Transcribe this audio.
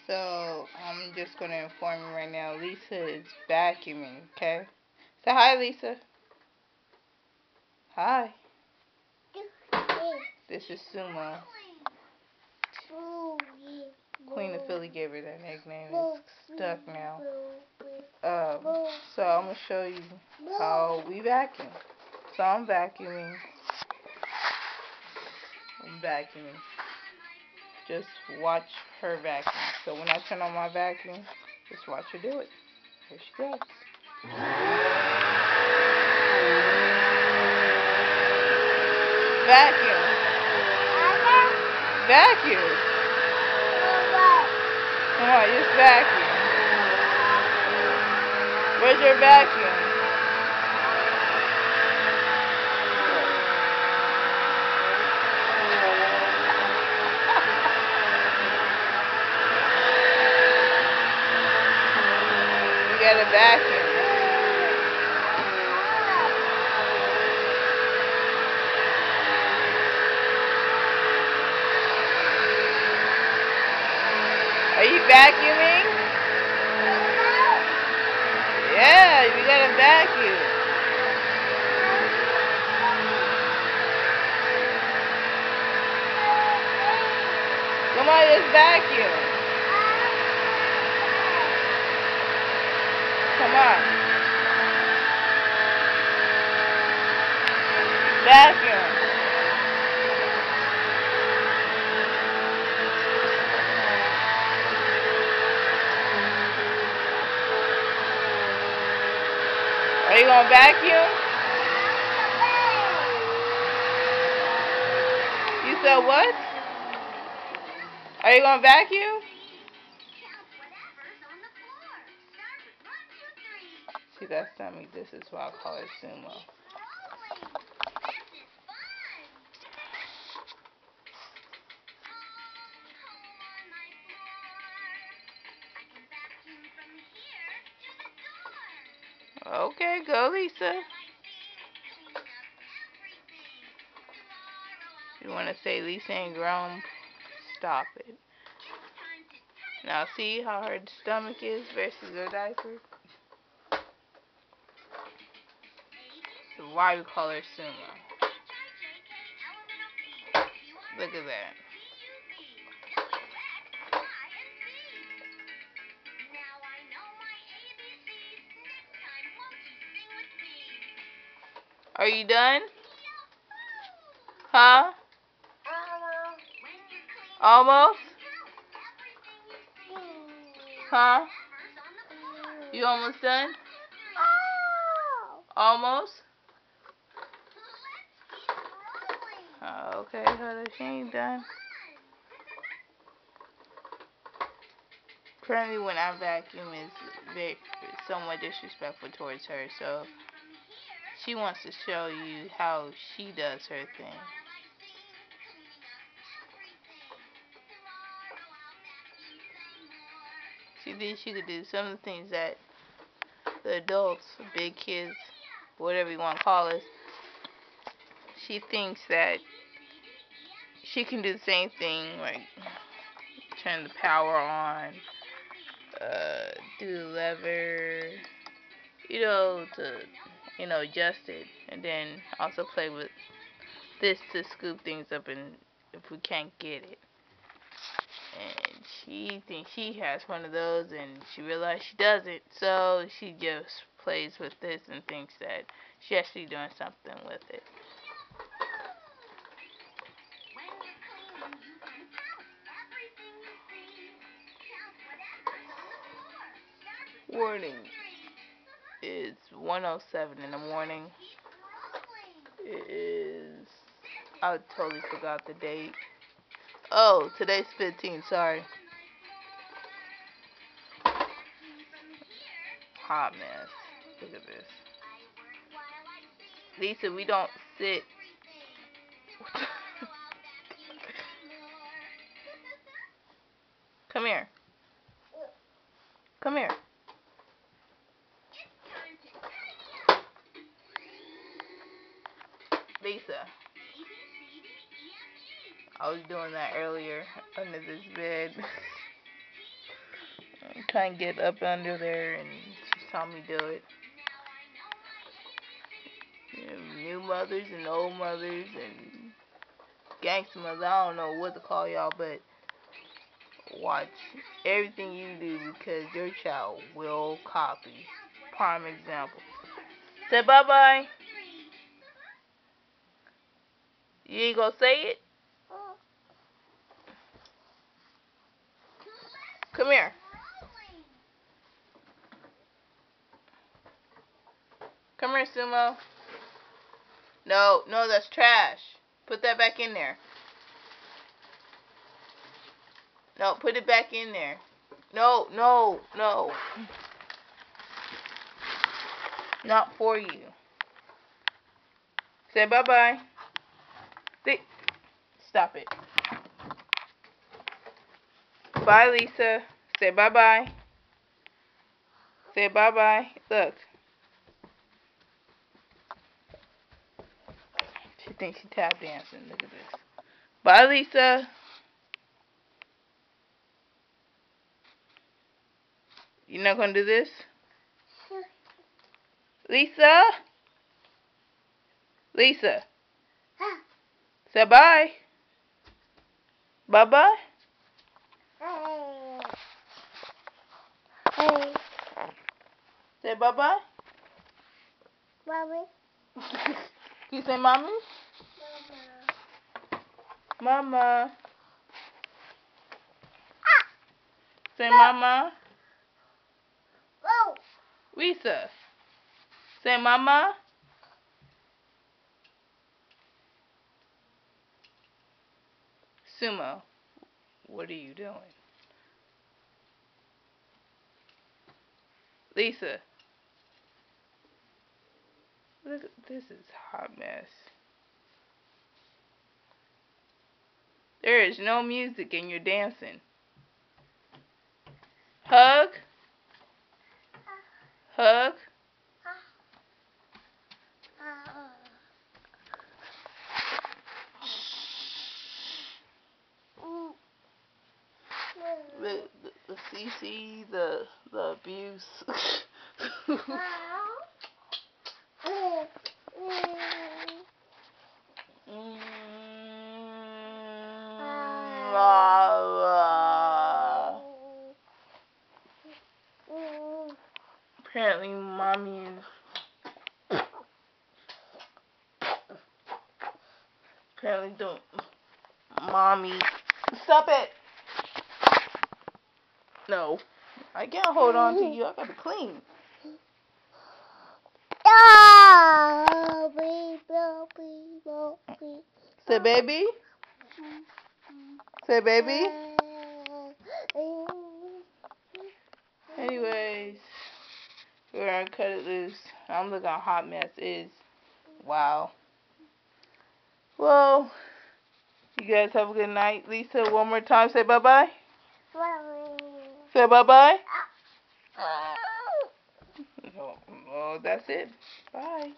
So, I'm just going to inform you right now, Lisa is vacuuming, okay? Say hi, Lisa. Hi. This is Sumo. Queen of Philly gave her that nickname. It's stuck now. So I'm going to show you how we vacuum. So I'm vacuuming. Just watch her vacuum. So when I turn on my vacuum, just watch her do it. Here she goes. Vacuum. Vacuum. Come on, just vacuum. Where's your vacuum? You got a vacuum. Are you vacuuming? Yeah, you got a vacuum. Come on, just vacuum. Come on. Vacuum. Are you gonna vacuum? You said what? Are you gonna vacuum? See, that's Sammy. This is why I call her Sumo. Okay, go Lisa. You want to say Lisa ain't grown? Stop it. Now see how her stomach is versus her diaper? So why we call her Sumo? Look at that. Are you done? Huh? Almost? Huh? You almost done? Almost? Okay, honey, she ain't done. Currently, when I vacuum, is somewhat disrespectful towards her, so she wants to show you how she does her thing. She could do some of the things that the adults, big kids, whatever you want to call us, she thinks that she can do the same thing, like turn the power on, do the lever, to adjust it, and then also play with this to scoop things up and if we can't get it. And she thinks she has one of those and she realizes she doesn't, so she just plays with this and thinks that she's actually doing something with it. Warning. It's 1:07 in the morning. It is... I totally forgot the date. Oh, today's 15, sorry. Hot mess. Look at this. Lisa, we don't sit. Come here. Come here. Lisa. I was doing that earlier under this bed. trying to get up under there, and she's telling me to do it. New mothers and old mothers and gangster mothers, I don't know what to call y'all, but watch everything you do because your child will copy. Prime example. Say bye-bye. You ain't gonna say it? Come here. Come here, Sumo. No, that's trash. Put that back in there. No, put it back in there. No. Not for you. Say bye-bye. Stop it. Bye, Lisa. Say bye-bye. Say bye-bye. Look. She thinks she's tap dancing. Look at this. Bye, Lisa. You're not going to do this? Lisa? Lisa. Say bye. Bye-bye. Say bye-bye. Mommy. You say mommy? Mama. Say mama. Lisa. Say mama. Sumo, what are you doing? Lisa. Look, this is a hot mess. There is no music and you're dancing. Hug. Hug. The CC, the abuse. Apparently, mommy is don't. Mommy, stop it. No, I can't hold on to you. I gotta clean. Say baby. Say baby. Anyways, we're gonna cut it loose. I'm looking at a hot mess. Wow. Well, you guys have a good night. Lisa, one more time. Say bye-bye. Say bye-bye. Oh, that's it. Bye.